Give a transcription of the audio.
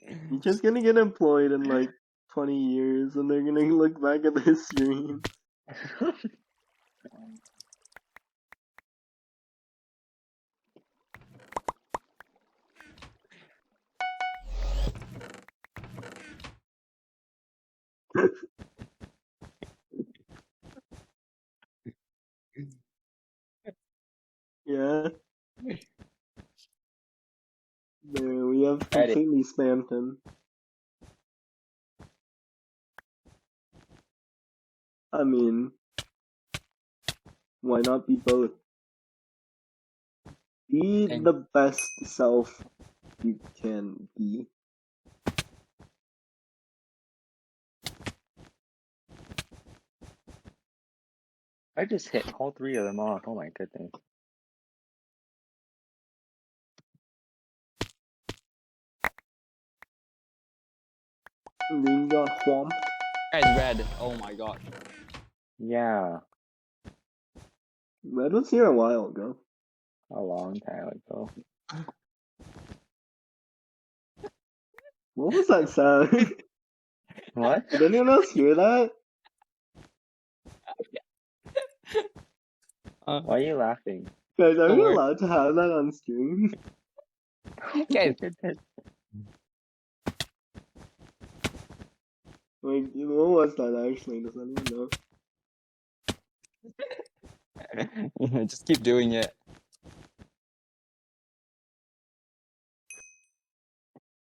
You're just gonna get employed in like 20 years, and they're gonna look back at this stream. Yeah. There, we have completely spammed him. I mean, why not be both? Be the best self you can be. I just hit all 3 of them off. Oh my goodness. Green got Whomp. Guys, red. Oh my god. Yeah, Red was here a while ago. a long time ago. What was that sound? What? Did anyone else hear that? Why are you laughing? Guys, are Don't we worry. allowed to have that on stream? Guys, Like, what was that actually? Does anyone know? just keep doing it.